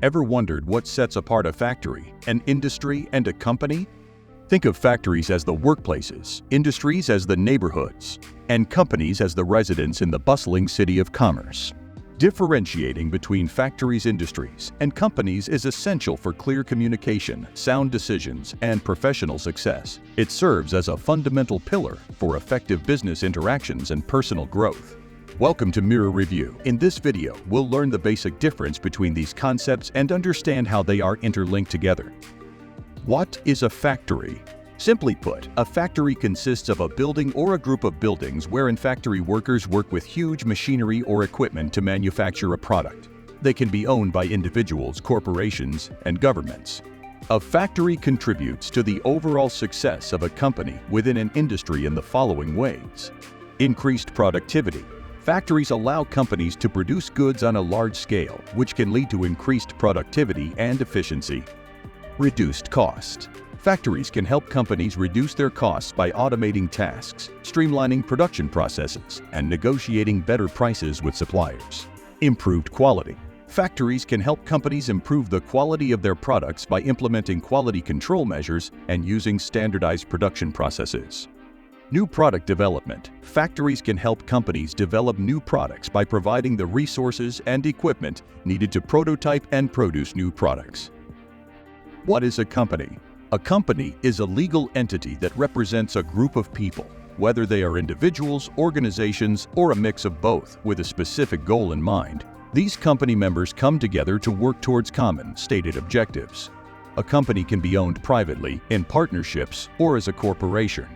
Ever wondered what sets apart a factory, an industry, and a company? Think of factories as the workplaces, industries as the neighborhoods, and companies as the residents in the bustling city of commerce. Differentiating between factories, industries, and companies is essential for clear communication, sound decisions, and professional success. It serves as a fundamental pillar for effective business interactions and personal growth. Welcome to Mirror Review. In this video, we'll learn the basic difference between these concepts and understand how they are interlinked together. What is a factory? Simply put, a factory consists of a building or a group of buildings wherein factory workers work with huge machinery or equipment to manufacture a product. They can be owned by individuals, corporations, and governments. A factory contributes to the overall success of a company within an industry in the following ways. Increased productivity. Factories allow companies to produce goods on a large scale, which can lead to increased productivity and efficiency. Reduced cost. Factories can help companies reduce their costs by automating tasks, streamlining production processes, and negotiating better prices with suppliers. Improved quality. Factories can help companies improve the quality of their products by implementing quality control measures and using standardized production processes. New product development. Factories can help companies develop new products by providing the resources and equipment needed to prototype and produce new products. What is a company? A company is a legal entity that represents a group of people, whether they are individuals, organizations, or a mix of both, with a specific goal in mind. These company members come together to work towards common, stated objectives. A company can be owned privately, in partnerships, or as a corporation.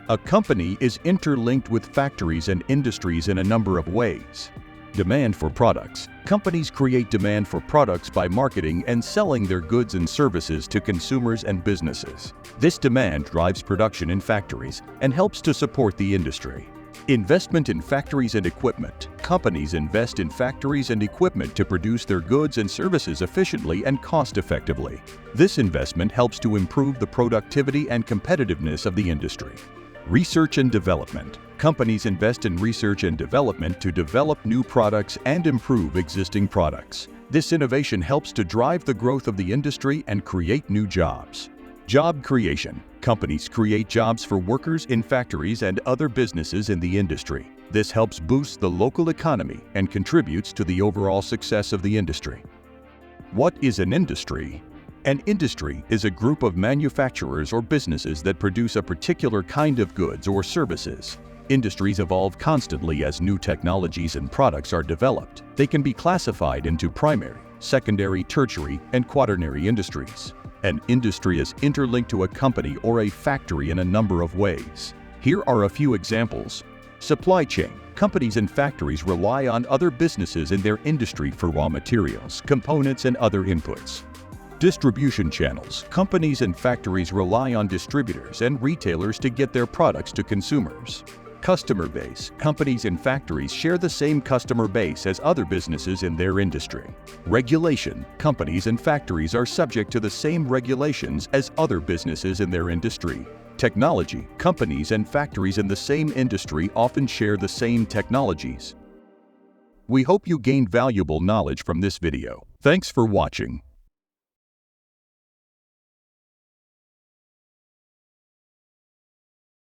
A company is interlinked with factories and industries in a number of ways. Demand for products. Companies create demand for products by marketing and selling their goods and services to consumers and businesses. This demand drives production in factories and helps to support the industry. Investment in factories and equipment. Companies invest in factories and equipment to produce their goods and services efficiently and cost-effectively. This investment helps to improve the productivity and competitiveness of the industry. Research and development. Companies invest in research and development to develop new products and improve existing products. This innovation helps to drive the growth of the industry and create new jobs. Job creation. Companies create jobs for workers in factories and other businesses in the industry. This helps boost the local economy and contributes to the overall success of the industry. What is an industry? An industry is a group of manufacturers or businesses that produce a particular kind of goods or services. Industries evolve constantly as new technologies and products are developed. They can be classified into primary, secondary, tertiary, and quaternary industries. An industry is interlinked to a company or a factory in a number of ways. Here are a few examples. Supply chain. Companies and factories rely on other businesses in their industry for raw materials, components, and other inputs. Distribution channels. Companies and factories rely on distributors and retailers to get their products to consumers. Customer base. Companies and factories share the same customer base as other businesses in their industry. Regulation. Companies and factories are subject to the same regulations as other businesses in their industry. Technology. Companies and factories in the same industry often share the same technologies. We hope you gained valuable knowledge from this video. Thanks for watching.